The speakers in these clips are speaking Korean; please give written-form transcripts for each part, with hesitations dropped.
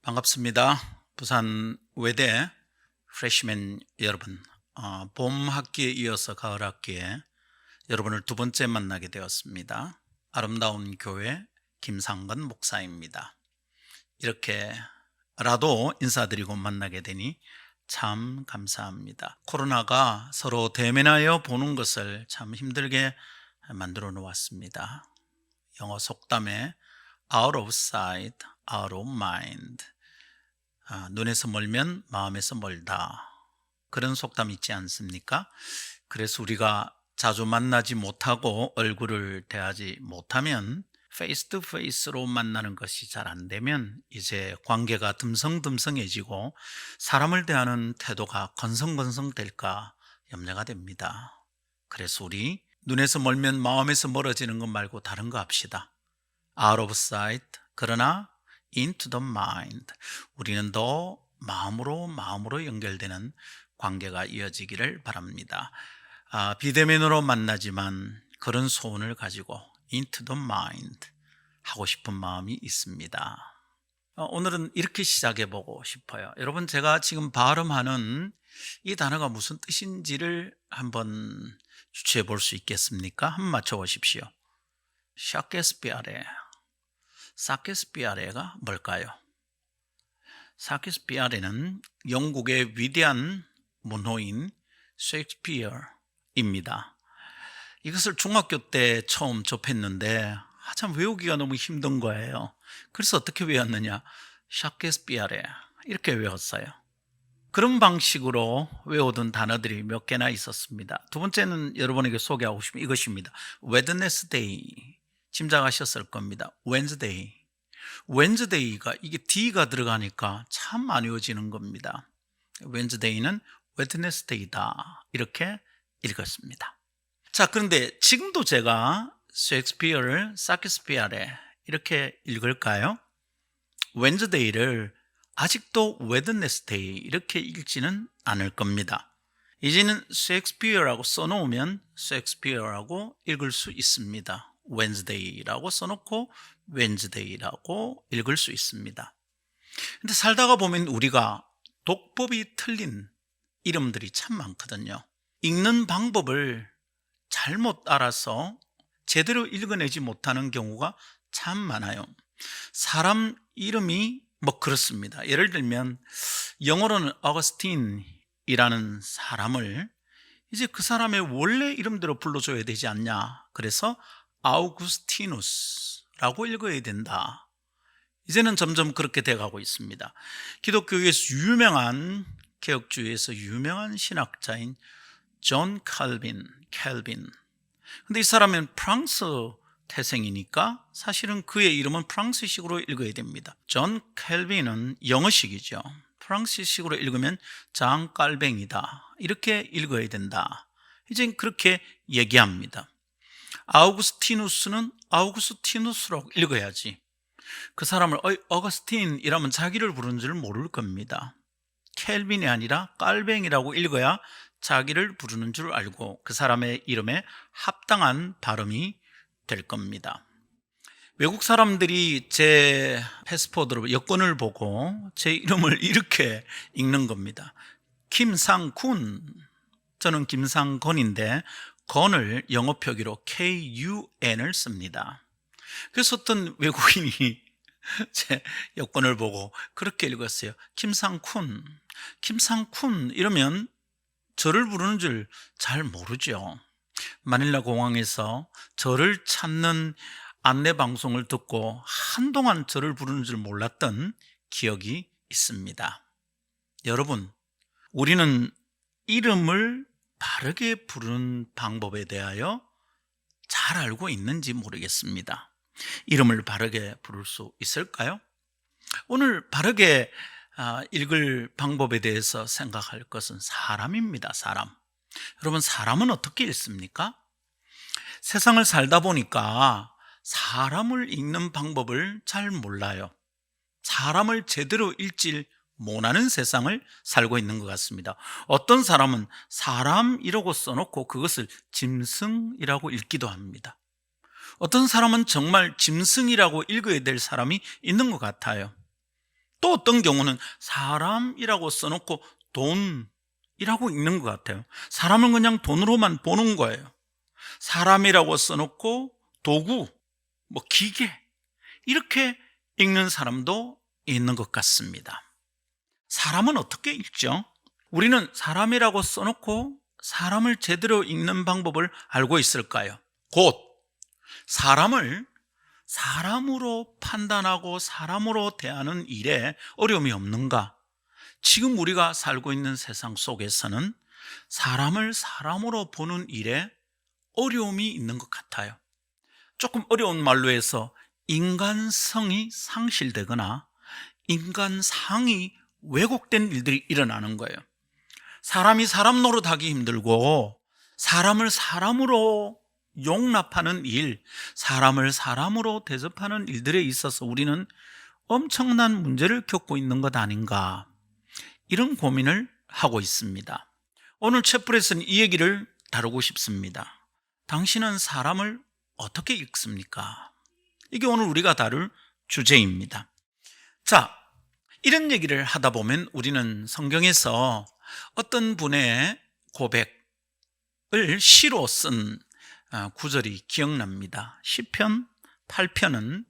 반갑습니다. 부산 외대 프레시맨 여러분, 봄 학기에 이어서 가을 학기에 여러분을 두 번째 만나게 되었습니다. 아름다운 교회 김상건 목사입니다. 이렇게라도 인사드리고 만나게 되니 참 감사합니다. 코로나가 서로 대면하여 보는 것을 참 힘들게 만들어 놓았습니다. 영어 속담에 out of sight, out of mind. 눈에서 멀면 마음에서 멀다. 그런 속담이 있지 않습니까? 그래서 우리가 자주 만나지 못하고 얼굴을 대하지 못하면 페이스 투 페이스로 만나는 것이 잘 안 되면 이제 관계가 듬성듬성해지고 사람을 대하는 태도가 건성건성 될까 염려가 됩니다. 그래서 우리 눈에서 멀면 마음에서 멀어지는 것 말고 다른 거 합시다. Out of sight, 그러나 into the mind. 우리는 더 마음으로 연결되는 관계가 이어지기를 바랍니다. 비대면으로 만나지만 그런 소원을 가지고 into the mind 하고 싶은 마음이 있습니다. 오늘은 이렇게 시작해 보고 싶어요. 여러분, 제가 지금 발음하는 이 단어가 무슨 뜻인지를 한번 주체해 볼 수 있겠습니까? 한번 맞춰 보십시오. 샤케스피아레. 사케스피아레가 뭘까요? 사케스피아레는 영국의 위대한 문호인 셰익스피어입니다. 이것을 중학교 때 처음 접했는데 참 외우기가 너무 힘든 거예요. 그래서 어떻게 외웠느냐? 샤케스피아레 이렇게 외웠어요. 그런 방식으로 외우던 단어들이 몇 개나 있었습니다. 두 번째는 여러분에게 소개하고 싶은 이것입니다. 웨드네스데이. 짐작하셨을 겁니다. Wednesday. Wednesday가 이게 D가 들어가니까 참 안 외워지는 겁니다. Wednesday는 Wednesday다. 이렇게 읽었습니다. 자, 그런데 지금도 제가 셰익스피어를 사케스피아레 이렇게 읽을까요? Wednesday를 아직도 Wednesday 이렇게 읽지는 않을 겁니다. 이제는 셰익스피어라고 써놓으면 셰익스피어라고 읽을 수 있습니다. Wednesday라고 써놓고 Wednesday라고 읽을 수 있습니다. 근데 살다가 보면 우리가 독법이 틀린 이름들이 참 많거든요. 읽는 방법을 잘못 알아서 제대로 읽어내지 못하는 경우가 참 많아요. 사람 이름이 그렇습니다. 예를 들면 영어로는 어거스틴이라는 사람을 이제 그 사람의 원래 이름대로 불러줘야 되지 않냐. 그래서 아우구스티누스라고 읽어야 된다. 이제는 점점 그렇게 돼가고 있습니다. 기독교에서 유명한 개혁주의에서 유명한 신학자인 존 칼빈. 근데 이 사람은 프랑스 태생이니까 사실은 그의 이름은 프랑스식으로 읽어야 됩니다. 존 칼빈은 영어식이죠. 프랑스식으로 읽으면 장깔뱅이다. 이렇게 읽어야 된다. 이제 그렇게 얘기합니다. 아우구스티누스는 아우구스티누스라고 읽어야지. 그 사람을 어거스틴이라면 자기를 부르는 줄 모를 겁니다. 켈빈이 아니라 깔뱅이라고 읽어야 자기를 부르는 줄 알고 그 사람의 이름에 합당한 발음이 될 겁니다. 외국 사람들이 제 패스포드로 여권을 보고 제 이름을 이렇게 읽는 겁니다. 김상군. 저는 김상건인데 건을 영어 표기로 KUN을 씁니다. 그래서 어떤 외국인이 제 여권을 보고 그렇게 읽었어요. 김상쿤 이러면 저를 부르는 줄 잘 모르죠. 마닐라 공항에서 저를 찾는 안내 방송을 듣고 한동안 저를 부르는 줄 몰랐던 기억이 있습니다. 여러분, 우리는 이름을 바르게 부르는 방법에 대하여 잘 알고 있는지 모르겠습니다. 이름을 바르게 부를 수 있을까요? 오늘 바르게 읽을 방법에 대해서 생각할 것은 사람입니다. 사람. 여러분, 사람은 어떻게 읽습니까? 세상을 살다 보니까 사람을 읽는 방법을 잘 몰라요. 사람을 제대로 읽질 못하는 세상을 살고 있는 것 같습니다. 어떤 사람은 사람이라고 써놓고 그것을 짐승이라고 읽기도 합니다. 어떤 사람은 정말 짐승이라고 읽어야 될 사람이 있는 것 같아요. 또 어떤 경우는 사람이라고 써놓고 돈이라고 읽는 것 같아요. 사람을 그냥 돈으로만 보는 거예요. 사람이라고 써놓고 도구, 뭐 기계, 이렇게 읽는 사람도 있는 것 같습니다. 사람은 어떻게 읽죠? 우리는 사람이라고 써놓고 사람을 제대로 읽는 방법을 알고 있을까요? 곧 사람을 사람으로 판단하고 사람으로 대하는 일에 어려움이 없는가? 지금 우리가 살고 있는 세상 속에서는 사람을 사람으로 보는 일에 어려움이 있는 것 같아요. 조금 어려운 말로 해서 인간성이 상실되거나 인간상이 왜곡된 일들이 일어나는 거예요. 사람이 사람 노릇하기 힘들고 사람을 사람으로 용납하는 일, 사람을 사람으로 대접하는 일들에 있어서 우리는 엄청난 문제를 겪고 있는 것 아닌가, 이런 고민을 하고 있습니다. 오늘 챗플에서는 이 얘기를 다루고 싶습니다. 당신은 사람을 어떻게 읽습니까? 이게 오늘 우리가 다룰 주제입니다. 자, 이런 얘기를 하다 보면 우리는 성경에서 어떤 분의 고백을 시로 쓴 구절이 기억납니다. 시편 8편은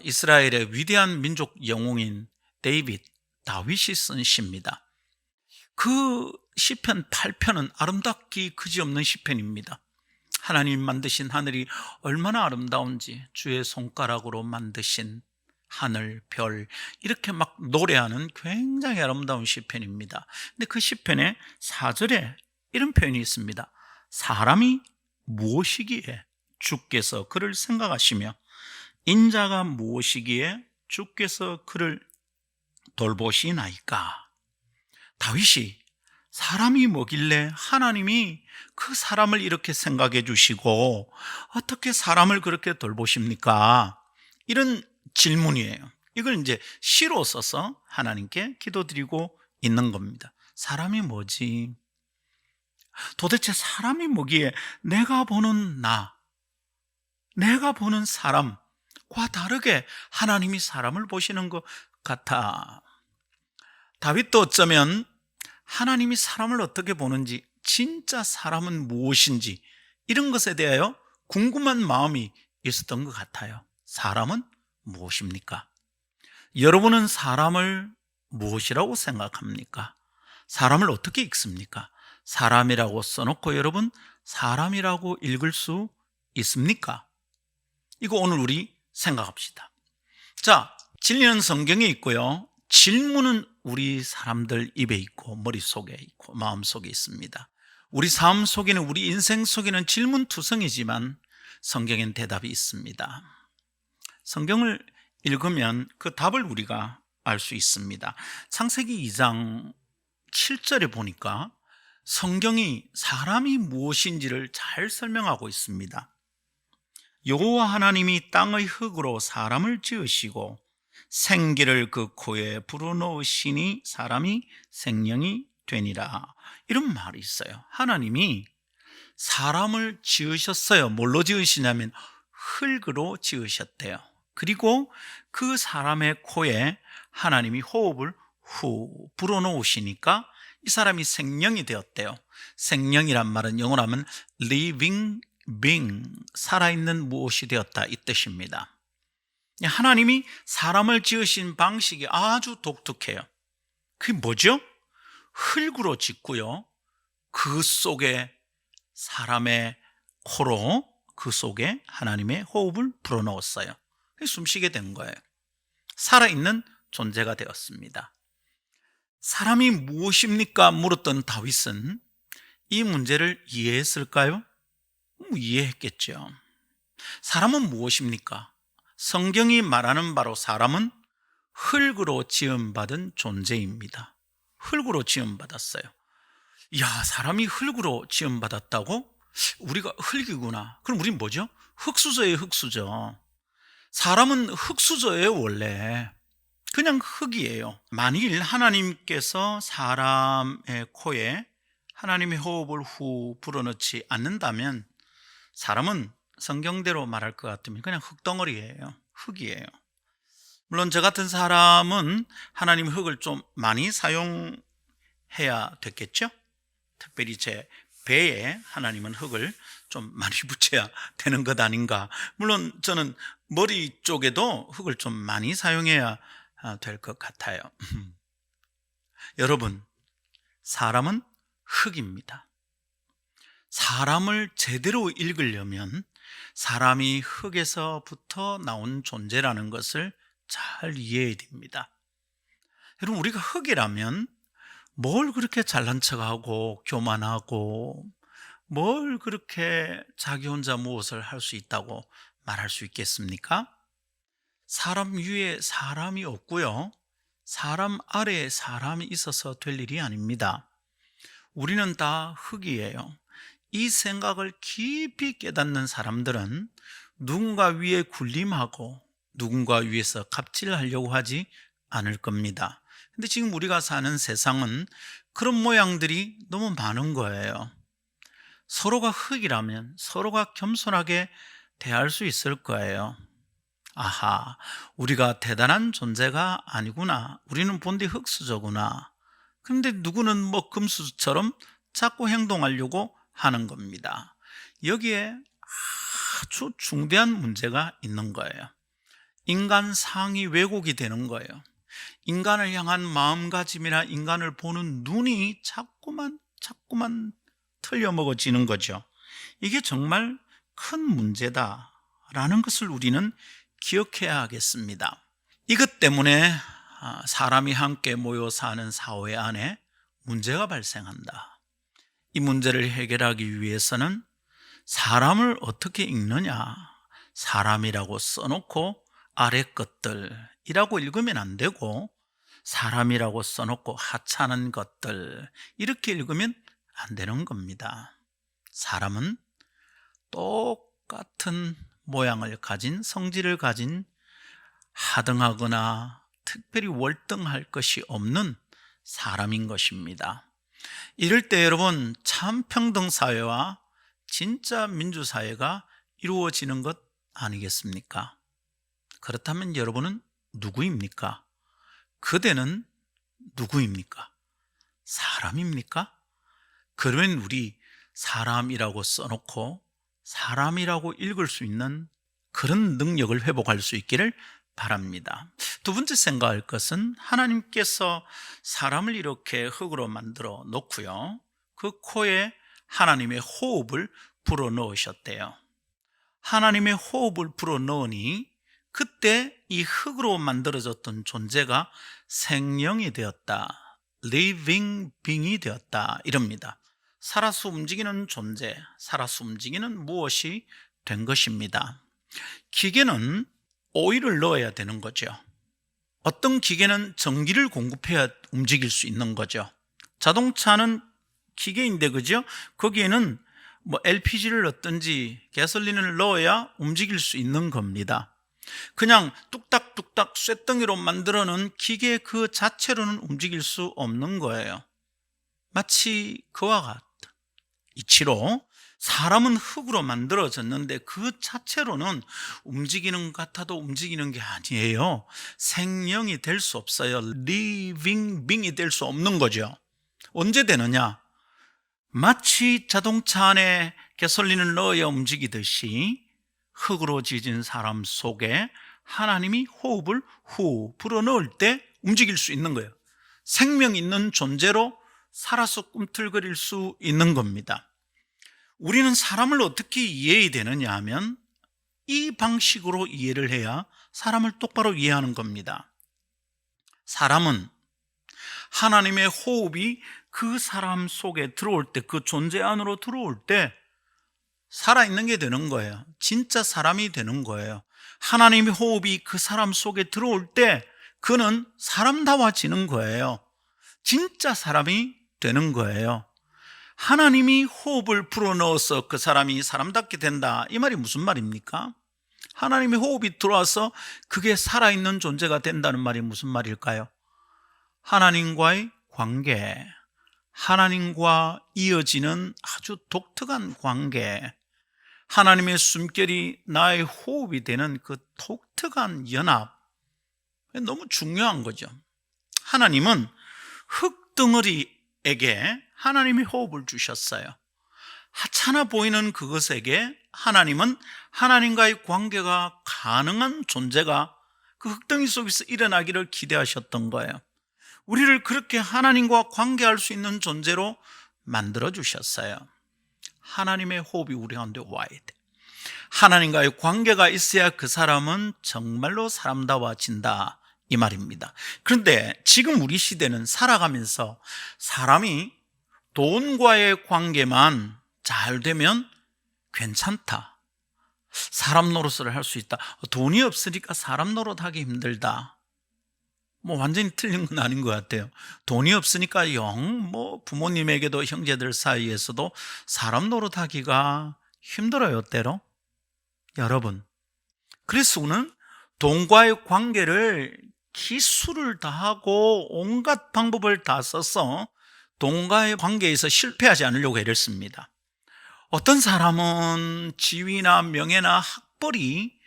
이스라엘의 위대한 민족 영웅인 다윗이 쓴 시입니다. 그 시편 8편은 아름답기 그지없는 시편입니다. 하나님 만드신 하늘이 얼마나 아름다운지, 주의 손가락으로 만드신 하늘, 별, 이렇게 막 노래하는 굉장히 아름다운 시편입니다. 근데 그 시편의 4절에 이런 표현이 있습니다. 사람이 무엇이기에 주께서 그를 생각하시며 인자가 무엇이기에 주께서 그를 돌보시나이까. 다윗이 사람이 뭐길래 하나님이 그 사람을 이렇게 생각해 주시고 어떻게 사람을 그렇게 돌보십니까? 이런 질문이에요. 이걸 이제 시로 써서 하나님께 기도드리고 있는 겁니다. 사람이 뭐지? 도대체 사람이 뭐기에 내가 보는 내가 보는 사람과 다르게 하나님이 사람을 보시는 것 같아. 다윗도 어쩌면 하나님이 사람을 어떻게 보는지, 진짜 사람은 무엇인지, 이런 것에 대하여 궁금한 마음이 있었던 것 같아요. 사람은 무엇입니까? 여러분은 사람을 무엇이라고 생각합니까? 사람을 어떻게 읽습니까? 사람이라고 써놓고 여러분 사람이라고 읽을 수 있습니까? 이거 오늘 우리 생각합시다. 자, 진리는 성경에 있고요, 질문은 우리 사람들 입에 있고 머릿속에 있고 마음속에 있습니다. 우리 삶 속에는, 우리 인생 속에는 질문투성이지만 성경엔 대답이 있습니다. 성경을 읽으면 그 답을 우리가 알 수 있습니다. 창세기 2장 7절에 보니까 성경이 사람이 무엇인지를 잘 설명하고 있습니다. 여호와 하나님이 땅의 흙으로 사람을 지으시고 생기를 그 코에 불어넣으시니 사람이 생명이 되니라, 이런 말이 있어요. 하나님이 사람을 지으셨어요. 뭘로 지으시냐면 흙으로 지으셨대요. 그리고 그 사람의 코에 하나님이 호흡을 후 불어넣으시니까 이 사람이 생명이 되었대요. 생명이란 말은 영어로 하면 living being, 살아있는 무엇이 되었다, 이 뜻입니다. 하나님이 사람을 지으신 방식이 아주 독특해요. 그게 뭐죠? 흙으로 짓고요, 그 속에 사람의 코로 그 속에 하나님의 호흡을 불어넣었어요. 숨쉬게 된 거예요. 살아있는 존재가 되었습니다. 사람이 무엇입니까? 물었던 다윗은 이 문제를 이해했을까요? 이해했겠죠. 사람은 무엇입니까? 성경이 말하는 바로 사람은 흙으로 지음받은 존재입니다. 흙으로 지음받았어요. 야, 사람이 흙으로 지음받았다고? 우리가 흙이구나. 그럼 우린 뭐죠? 흙수저예요, 흙수저. 사람은 흙수저예요, 원래. 그냥 흙이에요. 만일 하나님께서 사람의 코에 하나님의 호흡을 후 불어넣지 않는다면 사람은 성경대로 말할 것 같으면 그냥 흙덩어리예요. 흙이에요. 물론 저 같은 사람은 하나님 흙을 좀 많이 사용해야 됐겠죠? 특별히 제 배에 하나님은 흙을 좀 많이 붙여야 되는 것 아닌가. 물론 저는 머리 쪽에도 흙을 좀 많이 사용해야 될 것 같아요. 여러분, 사람은 흙입니다. 사람을 제대로 읽으려면 사람이 흙에서부터 나온 존재라는 것을 잘 이해해야 됩니다. 여러분, 우리가 흙이라면 뭘 그렇게 잘난 척하고 교만하고 뭘 그렇게 자기 혼자 무엇을 할 수 있다고 말할 수 있겠습니까? 사람 위에 사람이 없고요, 사람 아래에 사람이 있어서 될 일이 아닙니다. 우리는 다 흙이에요. 이 생각을 깊이 깨닫는 사람들은 누군가 위에 군림하고 누군가 위에서 갑질하려고 하지 않을 겁니다. 근데 지금 우리가 사는 세상은 그런 모양들이 너무 많은 거예요. 서로가 흙이라면 서로가 겸손하게 대할 수 있을 거예요. 아하, 우리가 대단한 존재가 아니구나. 우리는 본디 흙수저구나. 그런데 누구는 뭐 금수저처럼 자꾸 행동하려고 하는 겁니다. 여기에 아주 중대한 문제가 있는 거예요. 인간 상이 왜곡이 되는 거예요. 인간을 향한 마음가짐이나 인간을 보는 눈이 자꾸만 틀려먹어지는 거죠. 이게 정말 큰 문제다라는 것을 우리는 기억해야 하겠습니다. 이것 때문에 사람이 함께 모여 사는 사회 안에 문제가 발생한다. 이 문제를 해결하기 위해서는 사람을 어떻게 읽느냐, 사람이라고 써놓고 아래 것들이라고 읽으면 안 되고 사람이라고 써놓고 하찮은 것들 이렇게 읽으면 안 되는 겁니다. 사람은 똑같은 모양을 가진, 성질을 가진, 하등하거나 특별히 월등할 것이 없는 사람인 것입니다. 이럴 때 여러분, 참 평등사회와 진짜 민주사회가 이루어지는 것 아니겠습니까? 그렇다면 여러분은 누구입니까? 그대는 누구입니까? 사람입니까? 그러면 우리 사람이라고 써놓고 사람이라고 읽을 수 있는 그런 능력을 회복할 수 있기를 바랍니다. 두 번째 생각할 것은 하나님께서 사람을 이렇게 흙으로 만들어 놓고요, 그 코에 하나님의 호흡을 불어 넣으셨대요. 하나님의 호흡을 불어 넣으니 그때 이 흙으로 만들어졌던 존재가 생명이 되었다, living being이 되었다 이럽니다. 살아서 움직이는 존재, 살아서 움직이는 무엇이 된 것입니다. 기계는 오일을 넣어야 되는 거죠. 어떤 기계는 전기를 공급해야 움직일 수 있는 거죠. 자동차는 기계인데, 그죠? 거기에는 뭐 LPG를 넣든지 가솔린을 넣어야 움직일 수 있는 겁니다. 그냥 뚝딱뚝딱 쇳덩이로 만들어 놓은 기계 그 자체로는 움직일 수 없는 거예요. 마치 그와 같다. 이치로 사람은 흙으로 만들어졌는데 그 자체로는 움직이는 것 같아도 움직이는 게 아니에요. 생명이 될 수 없어요. living being이 될 수 없는 거죠. 언제 되느냐? 마치 자동차 안에 가솔린을 넣어야 움직이듯이 흙으로 지진 사람 속에 하나님이 호흡을 후 불어넣을 때 움직일 수 있는 거예요. 생명 있는 존재로 살아서 꿈틀거릴 수 있는 겁니다. 우리는 사람을 어떻게 이해해야 되느냐 하면 이 방식으로 이해를 해야 사람을 똑바로 이해하는 겁니다. 사람은 하나님의 호흡이 그 사람 속에 들어올 때, 그 존재 안으로 들어올 때 살아있는 게 되는 거예요. 진짜 사람이 되는 거예요. 하나님의 호흡이 그 사람 속에 들어올 때 그는 사람다워지는 거예요. 진짜 사람이 되는 거예요. 하나님이 호흡을 불어넣어서 그 사람이 사람답게 된다, 이 말이 무슨 말입니까? 하나님의 호흡이 들어와서 그게 살아있는 존재가 된다는 말이 무슨 말일까요? 하나님과의 관계, 하나님과 이어지는 아주 독특한 관계, 하나님의 숨결이 나의 호흡이 되는 그 독특한 연합, 너무 중요한 거죠. 하나님은 흙덩어리에게 하나님이 호흡을 주셨어요. 하찮아 보이는 그것에게 하나님은 하나님과의 관계가 가능한 존재가 그 흙덩이 속에서 일어나기를 기대하셨던 거예요. 우리를 그렇게 하나님과 관계할 수 있는 존재로 만들어 주셨어요. 하나님의 호흡이 우리 가운데 와야 돼. 하나님과의 관계가 있어야 그 사람은 정말로 사람다워진다, 이 말입니다. 그런데 지금 우리 시대는 살아가면서 사람이 돈과의 관계만 잘 되면 괜찮다, 사람 노릇을 할 수 있다, 돈이 없으니까 사람 노릇하기 힘들다, 완전히 틀린 건 아닌 것 같아요. 돈이 없으니까 부모님에게도 형제들 사이에서도 사람 노릇하기가 힘들어요, 때로. 여러분, 그리스도는 돈과의 관계를 기술을 다하고 온갖 방법을 다 써서 돈과의 관계에서 실패하지 않으려고 애를 씁니다. 어떤 사람은 지위나 명예나 학벌이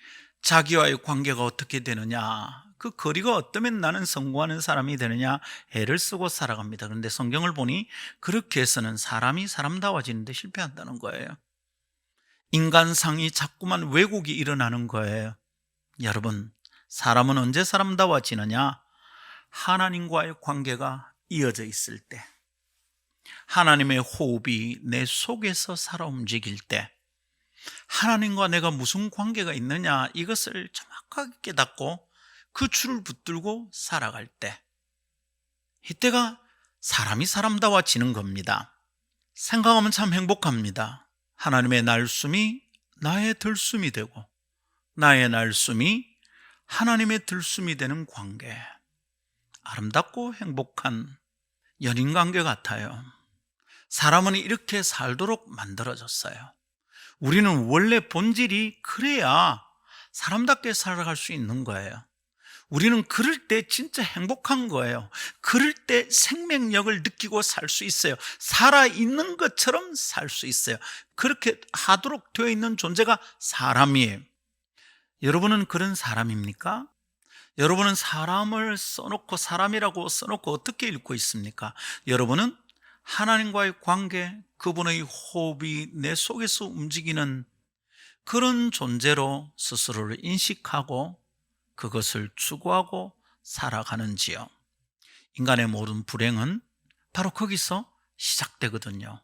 자기와의 관계가 어떻게 되느냐, 그 거리가 어떠면 나는 성공하는 사람이 되느냐 애를 쓰고 살아갑니다. 그런데 성경을 보니 그렇게 해서는 사람이 사람다워지는데 실패한다는 거예요. 인간상이 자꾸만 왜곡이 일어나는 거예요. 여러분, 사람은 언제 사람다워지느냐? 하나님과의 관계가 이어져 있을 때, 하나님의 호흡이 내 속에서 살아 움직일 때, 하나님과 내가 무슨 관계가 있느냐 이것을 정확하게 깨닫고 그 줄을 붙들고 살아갈 때, 이때가 사람이 사람다워지는 겁니다. 생각하면 참 행복합니다. 하나님의 날숨이 나의 들숨이 되고 나의 날숨이 하나님의 들숨이 되는 관계, 아름답고 행복한 연인관계 같아요. 사람은 이렇게 살도록 만들어졌어요. 우리는 원래 본질이 그래야 사람답게 살아갈 수 있는 거예요. 우리는 그럴 때 진짜 행복한 거예요. 그럴 때 생명력을 느끼고 살 수 있어요. 살아있는 것처럼 살 수 있어요. 그렇게 하도록 되어 있는 존재가 사람이에요. 여러분은 그런 사람입니까? 여러분은 사람을 써놓고, 사람이라고 써놓고 어떻게 읽고 있습니까? 여러분은 하나님과의 관계, 그분의 호흡이 내 속에서 움직이는 그런 존재로 스스로를 인식하고 그것을 추구하고 살아가는지요? 인간의 모든 불행은 바로 거기서 시작되거든요.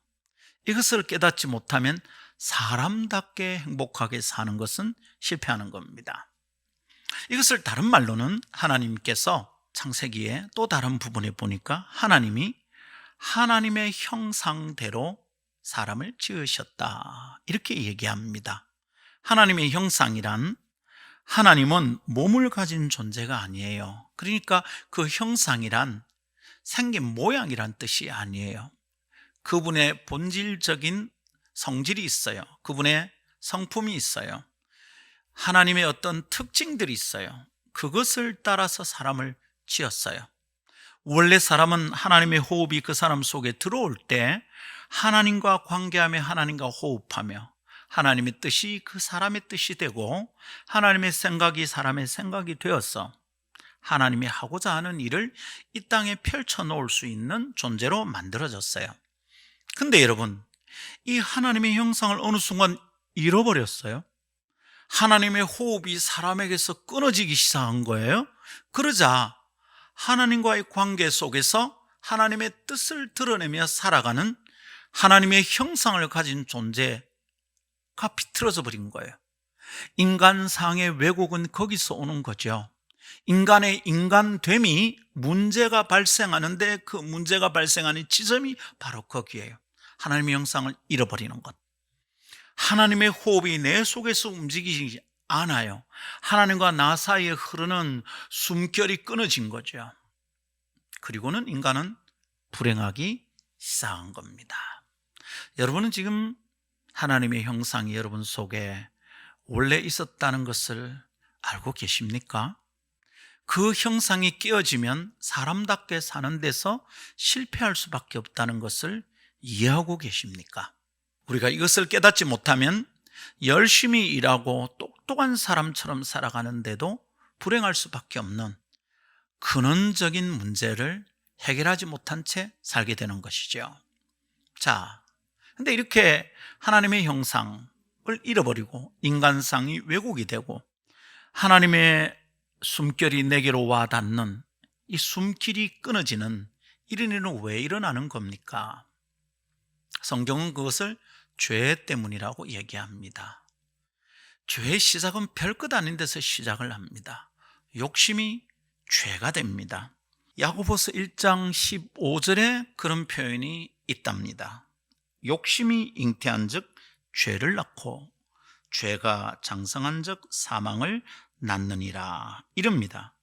이것을 깨닫지 못하면 사람답게 행복하게 사는 것은 실패하는 겁니다. 이것을 다른 말로는 하나님께서 창세기에 또 다른 부분에 보니까 하나님이 하나님의 형상대로 사람을 지으셨다, 이렇게 얘기합니다. 하나님의 형상이란, 하나님은 몸을 가진 존재가 아니에요. 그러니까 그 형상이란 생긴 모양이란 뜻이 아니에요. 그분의 본질적인 성질이 있어요. 그분의 성품이 있어요. 하나님의 어떤 특징들이 있어요. 그것을 따라서 사람을 지었어요. 원래 사람은 하나님의 호흡이 그 사람 속에 들어올 때 하나님과 관계하며 하나님과 호흡하며 하나님의 뜻이 그 사람의 뜻이 되고 하나님의 생각이 사람의 생각이 되어서 하나님이 하고자 하는 일을 이 땅에 펼쳐놓을 수 있는 존재로 만들어졌어요. 근데 여러분, 이 하나님의 형상을 어느 순간 잃어버렸어요. 하나님의 호흡이 사람에게서 끊어지기 시작한 거예요. 그러자 하나님과의 관계 속에서 하나님의 뜻을 드러내며 살아가는 하나님의 형상을 가진 존재가 비틀어져 버린 거예요. 인간상의 왜곡은 거기서 오는 거죠. 인간의 인간됨이 문제가 발생하는데 그 문제가 발생하는 지점이 바로 거기에요. 하나님의 형상을 잃어버리는 것. 하나님의 호흡이 내 속에서 움직이지 않아요. 하나님과 나 사이에 흐르는 숨결이 끊어진 거죠. 그리고는 인간은 불행하기 시작한 겁니다. 여러분은 지금 하나님의 형상이 여러분 속에 원래 있었다는 것을 알고 계십니까? 그 형상이 깨어지면 사람답게 사는 데서 실패할 수밖에 없다는 것을 이해하고 계십니까? 우리가 이것을 깨닫지 못하면 열심히 일하고 똑똑한 사람처럼 살아가는데도 불행할 수밖에 없는 근원적인 문제를 해결하지 못한 채 살게 되는 것이죠. 자, 근데 이렇게 하나님의 형상을 잃어버리고 인간상이 왜곡이 되고 하나님의 숨결이 내게로 와 닿는 이 숨길이 끊어지는 이런 일은 왜 일어나는 겁니까? 성경은 그것을 죄 때문이라고 얘기합니다. 죄의 시작은 별것 아닌 데서 시작을 합니다. 욕심이 죄가 됩니다. 야고보서 1장 15절에 그런 표현이 있답니다. 욕심이 잉태한 즉 죄를 낳고 죄가 장성한 즉 사망을 낳느니라, 이럽니다.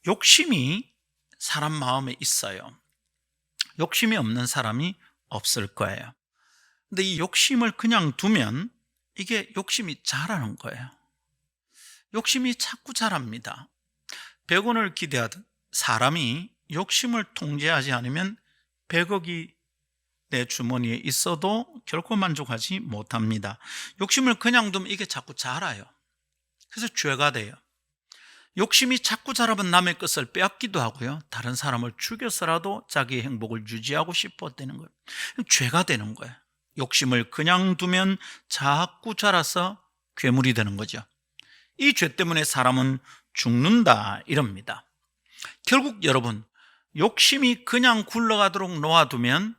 욕심이 사람 마음에 있어요. 욕심이 없는 사람이 없을 거예요. 근데 이 욕심을 그냥 두면 이게 욕심이 자라는 거예요. 욕심이 자꾸 자랍니다. 100원을 기대하듯 사람이 욕심을 통제하지 않으면 100억이 내 주머니에 있어도 결코 만족하지 못합니다. 욕심을 그냥 두면 이게 자꾸 자라요. 그래서 죄가 돼요. 욕심이 자꾸 자라면 남의 것을 빼앗기도 하고요, 다른 사람을 죽여서라도 자기의 행복을 유지하고 싶어되는 거예요. 죄가 되는 거예요. 욕심을 그냥 두면 자꾸 자라서 괴물이 되는 거죠. 이 죄 때문에 사람은 죽는다, 이럽니다. 결국 여러분, 욕심이 그냥 굴러가도록 놓아두면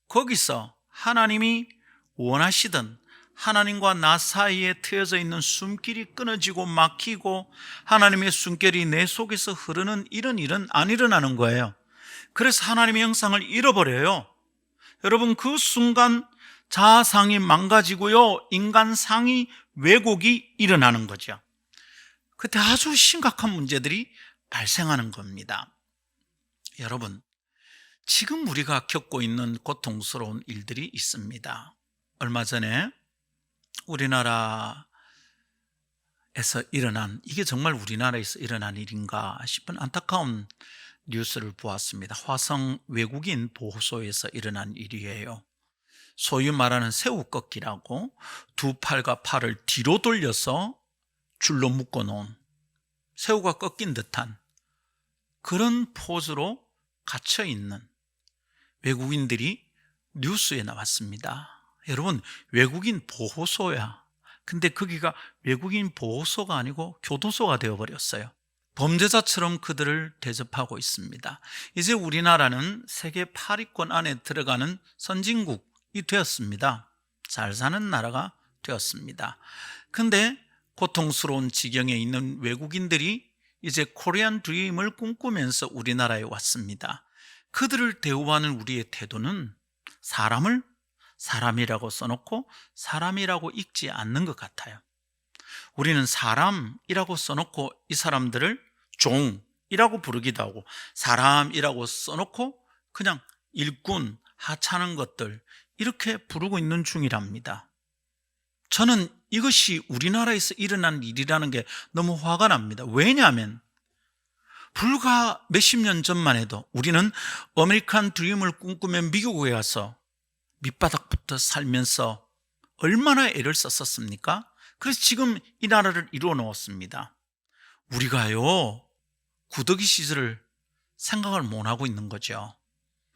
거기서 하나님이 원하시던 하나님과 나 사이에 트여져 있는 숨길이 끊어지고 막히고 하나님의 숨결이 내 속에서 흐르는 이런 일은 안 일어나는 거예요. 그래서 하나님의 형상을 잃어버려요. 여러분, 그 순간 자아상이 망가지고요, 인간상이 왜곡이 일어나는 거죠. 그때 아주 심각한 문제들이 발생하는 겁니다. 여러분, 지금 우리가 겪고 있는 고통스러운 일들이 있습니다. 얼마 전에 우리나라에서 일어난, 이게 정말 우리나라에서 일어난 일인가 싶은 안타까운 뉴스를 보았습니다. 화성 외국인 보호소에서 일어난 일이에요. 소위 말하는 새우꺾기라고 두 팔과 팔을 뒤로 돌려서 줄로 묶어놓은, 새우가 꺾인 듯한 그런 포즈로 갇혀있는 외국인들이 뉴스에 나왔습니다. 여러분, 외국인 보호소야. 근데 거기가 외국인 보호소가 아니고 교도소가 되어버렸어요. 범죄자처럼 그들을 대접하고 있습니다. 이제 우리나라는 세계 8위권 안에 들어가는 선진국이 되었습니다. 잘 사는 나라가 되었습니다. 근데 고통스러운 지경에 있는 외국인들이 이제 코리안 드림을 꿈꾸면서 우리나라에 왔습니다. 그들을 대우하는 우리의 태도는 사람을 사람이라고 써놓고 사람이라고 읽지 않는 것 같아요. 우리는 사람이라고 써놓고 이 사람들을 종이라고 부르기도 하고, 사람이라고 써놓고 그냥 일꾼, 하찮은 것들 이렇게 부르고 있는 중이랍니다. 저는 이것이 우리나라에서 일어난 일이라는 게 너무 화가 납니다. 왜냐하면 불과 몇십 년 전만 해도 우리는 아메리칸 드림을 꿈꾸며 미국에 가서 밑바닥부터 살면서 얼마나 애를 썼었습니까? 그래서 지금 이 나라를 이루어 놓았습니다. 우리가요, 구더기 시절을 생각을 못하고 있는 거죠.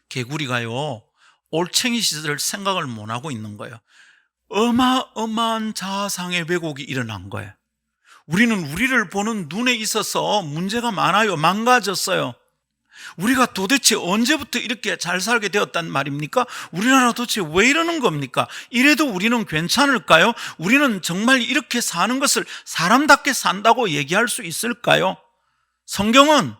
개구리가요, 올챙이 시절을 생각을 못하고 있는 거예요. 어마어마한 자아상의 왜곡이 일어난 거예요. 우리는 우리를 보는 눈에 있어서 문제가 많아요. 망가졌어요. 우리가 도대체 언제부터 이렇게 잘 살게 되었단 말입니까? 우리나라 도대체 왜 이러는 겁니까? 이래도 우리는 괜찮을까요? 우리는 정말 이렇게 사는 것을 사람답게 산다고 얘기할 수 있을까요? 성경은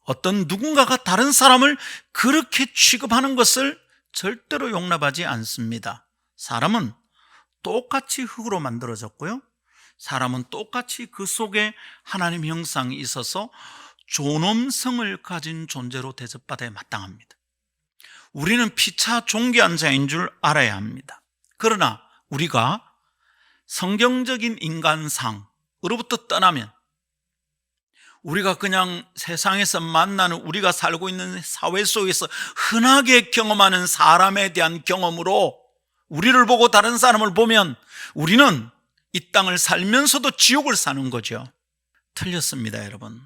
어떤 누군가가 다른 사람을 그렇게 취급하는 것을 절대로 용납하지 않습니다. 사람은 똑같이 흙으로 만들어졌고요, 사람은 똑같이 그 속에 하나님 형상이 있어서 존엄성을 가진 존재로 대접받아야 마땅합니다. 우리는 피차 존귀한 자인 줄 알아야 합니다. 그러나 우리가 성경적인 인간상으로부터 떠나면, 우리가 그냥 세상에서 만나는, 우리가 살고 있는 사회 속에서 흔하게 경험하는 사람에 대한 경험으로 우리를 보고 다른 사람을 보면 우리는 이 땅을 살면서도 지옥을 사는 거죠. 틀렸습니다, 여러분.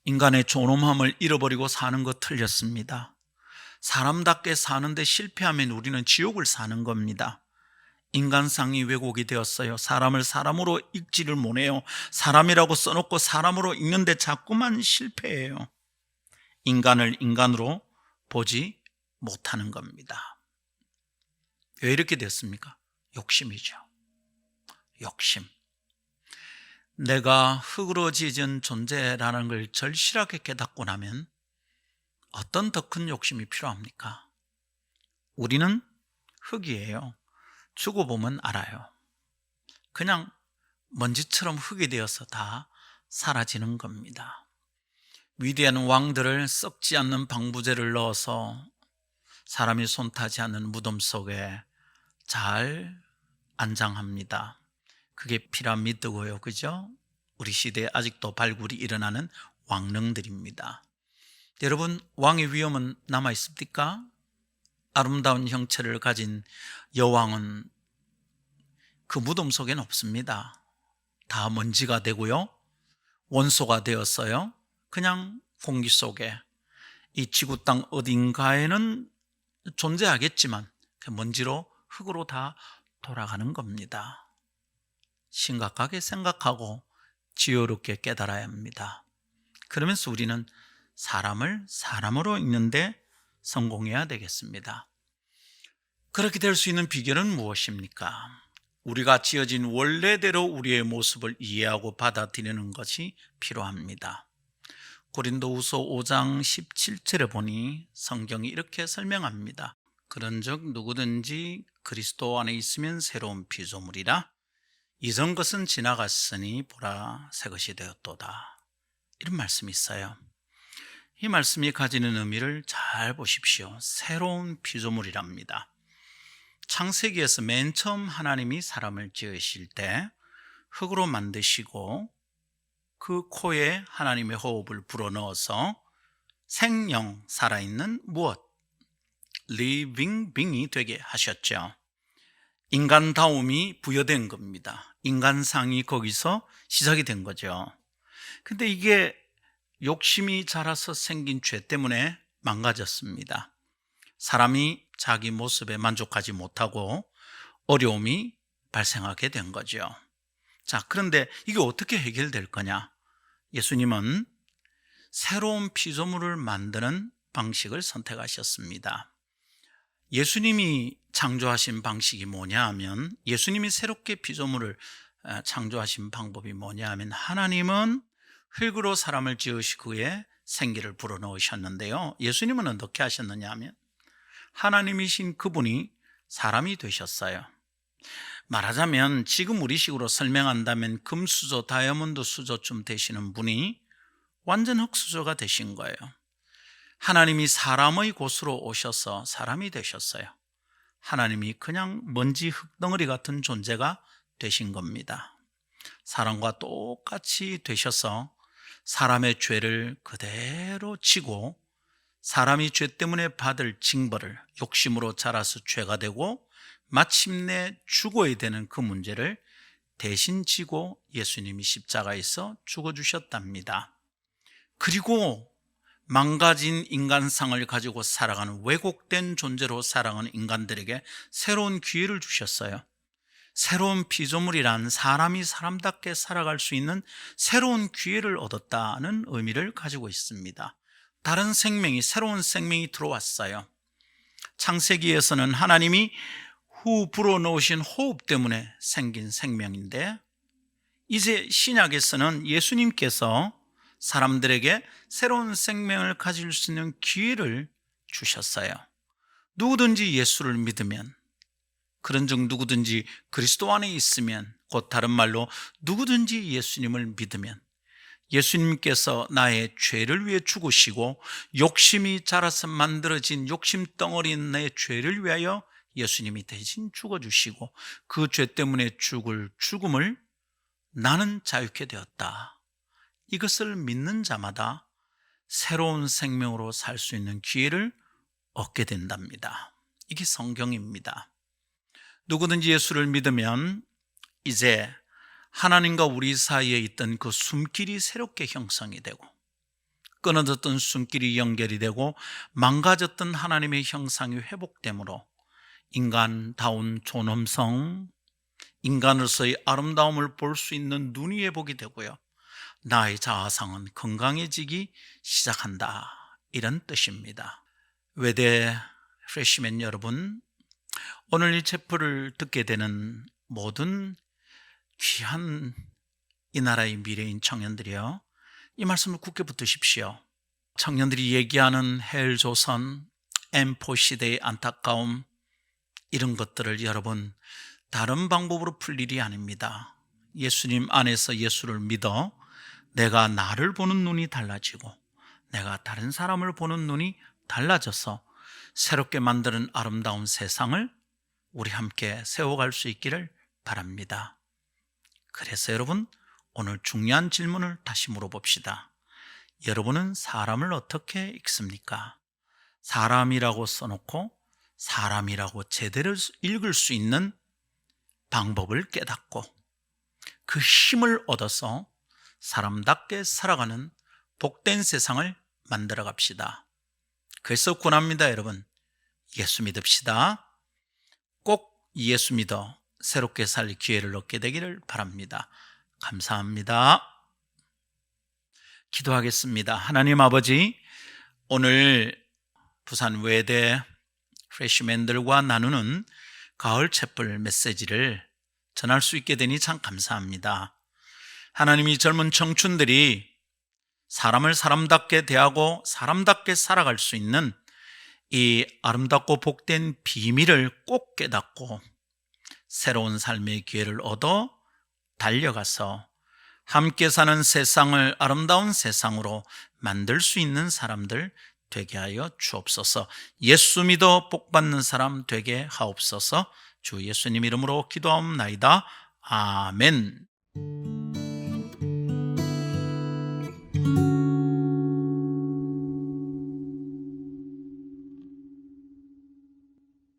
인간의 존엄함을 잃어버리고 사는 거 틀렸습니다. 사람답게 사는데 실패하면 우리는 지옥을 사는 겁니다. 인간상이 왜곡이 되었어요. 사람을 사람으로 읽지를 못해요. 사람이라고 써놓고 사람으로 읽는데 자꾸만 실패해요. 인간을 인간으로 보지 못하는 겁니다. 왜 이렇게 됐습니까? 욕심이죠. 욕심. 내가 흙으로 지은 존재라는 걸 절실하게 깨닫고 나면 어떤 더 큰 욕심이 필요합니까? 우리는 흙이에요. 죽어보면 알아요. 그냥 먼지처럼 흙이 되어서 다 사라지는 겁니다. 위대한 왕들을 썩지 않는 방부제를 넣어서 사람이 손타지 않는 무덤 속에 잘 안장합니다. 그게 피라미드고요, 그죠? 우리 시대에 아직도 발굴이 일어나는 왕릉들입니다. 여러분, 왕의 위엄은 남아 있습니까? 아름다운 형체를 가진 여왕은 그 무덤 속엔 없습니다. 다 먼지가 되고요, 원소가 되었어요. 그냥 공기 속에 이 지구 땅 어딘가에는 존재하겠지만 그 먼지로, 흙으로 다 돌아가는 겁니다. 심각하게 생각하고 지혜롭게 깨달아야 합니다. 그러면서 우리는 사람을 사람으로 읽는데 성공해야 되겠습니다. 그렇게 될 수 있는 비결은 무엇입니까? 우리가 지어진 원래대로 우리의 모습을 이해하고 받아들이는 것이 필요합니다. 고린도후서 5장 17절에 보니 성경이 이렇게 설명합니다. 그런즉 누구든지 그리스도 안에 있으면 새로운 피조물이라, 이전 것은 지나갔으니 보라 새 것이 되었도다. 이런 말씀이 있어요. 이 말씀이 가지는 의미를 잘 보십시오. 새로운 피조물이랍니다. 창세기에서 맨 처음 하나님이 사람을 지으실 때 흙으로 만드시고 그 코에 하나님의 호흡을 불어넣어서 생명, 살아있는 무엇, living being이 되게 하셨죠. 인간다움이 부여된 겁니다. 인간상이 거기서 시작이 된 거죠. 근데 이게 욕심이 자라서 생긴 죄 때문에 망가졌습니다. 사람이 자기 모습에 만족하지 못하고 어려움이 발생하게 된 거죠. 자, 그런데 이게 어떻게 해결될 거냐? 예수님은 새로운 피조물을 만드는 방식을 선택하셨습니다. 예수님이 창조하신 방식이 뭐냐 하면, 예수님이 새롭게 피조물을 창조하신 방법이 뭐냐 하면, 하나님은 흙으로 사람을 지으시고 후에 생기를 불어넣으셨는데요, 예수님은 어떻게 하셨느냐 하면 하나님이신 그분이 사람이 되셨어요. 말하자면 지금 우리식으로 설명한다면 금수저, 다이아몬드 수저쯤 되시는 분이 완전 흙수저가 되신 거예요. 하나님이 사람의 곳으로 오셔서 사람이 되셨어요. 하나님이 그냥 먼지 흙덩어리 같은 존재가 되신 겁니다. 사람과 똑같이 되셔서 사람의 죄를 그대로 지고 사람이 죄 때문에 받을 징벌을, 욕심으로 자라서 죄가 되고 마침내 죽어야 되는 그 문제를 대신 지고 예수님이 십자가에서 죽어주셨답니다. 그리고 망가진 인간상을 가지고 살아가는, 왜곡된 존재로 살아가는 인간들에게 새로운 기회를 주셨어요. 새로운 피조물이란 사람이 사람답게 살아갈 수 있는 새로운 기회를 얻었다는 의미를 가지고 있습니다. 다른 생명이, 새로운 생명이 들어왔어요. 창세기에서는 하나님이 후 불어넣으신 호흡 때문에 생긴 생명인데, 이제 신약에서는 예수님께서 사람들에게 새로운 생명을 가질 수 있는 기회를 주셨어요. 누구든지 예수를 믿으면, 그런즉 누구든지 그리스도 안에 있으면, 곧 다른 말로 누구든지 예수님을 믿으면 예수님께서 나의 죄를 위해 죽으시고 욕심이 자라서 만들어진 욕심 덩어리인 내 죄를 위하여 예수님이 대신 죽어주시고 그 죄 때문에 죽을 죽음을 나는 자유케 되었다. 이것을 믿는 자마다 새로운 생명으로 살 수 있는 기회를 얻게 된답니다. 이게 성경입니다. 누구든지 예수를 믿으면 이제 하나님과 우리 사이에 있던 그 숨길이 새롭게 형성이 되고 끊어졌던 손길이 연결이 되고 망가졌던 하나님의 형상이 회복되므로 인간다운 존엄성, 인간으로서의 아름다움을 볼 수 있는 눈이 회복이 되고요, 나의 자아상은 건강해지기 시작한다, 이런 뜻입니다. 외대 프레시맨 여러분, 오늘 이 체프를 듣게 되는 모든 귀한 이 나라의 미래인 청년들이요, 이 말씀을 굳게 붙드십시오. 청년들이 얘기하는 헬조선, M4 시대의 안타까움, 이런 것들을 여러분 다른 방법으로 풀 일이 아닙니다. 예수님 안에서 예수를 믿어 내가 나를 보는 눈이 달라지고 내가 다른 사람을 보는 눈이 달라져서 새롭게 만드는 아름다운 세상을 우리 함께 세워갈 수 있기를 바랍니다. 그래서 여러분, 오늘 중요한 질문을 다시 물어봅시다. 여러분은 사람을 어떻게 읽습니까? 사람이라고 써놓고 사람이라고 제대로 읽을 수 있는 방법을 깨닫고 그 힘을 얻어서 사람답게 살아가는 복된 세상을 만들어 갑시다. 그래서 권합니다. 여러분, 예수 믿읍시다. 꼭 예수 믿어 새롭게 살 기회를 얻게 되기를 바랍니다. 감사합니다. 기도하겠습니다. 하나님 아버지, 오늘 부산 외대 프레시맨들과 나누는 가을 촛불 메시지를 전할 수 있게 되니 참 감사합니다. 하나님이 젊은 청춘들이 사람을 사람답게 대하고 사람답게 살아갈 수 있는 이 아름답고 복된 비밀을 꼭 깨닫고 새로운 삶의 기회를 얻어 달려가서 함께 사는 세상을 아름다운 세상으로 만들 수 있는 사람들 되게 하여 주옵소서. 예수 믿어 복받는 사람 되게 하옵소서. 주 예수님 이름으로 기도하옵나이다. 아멘.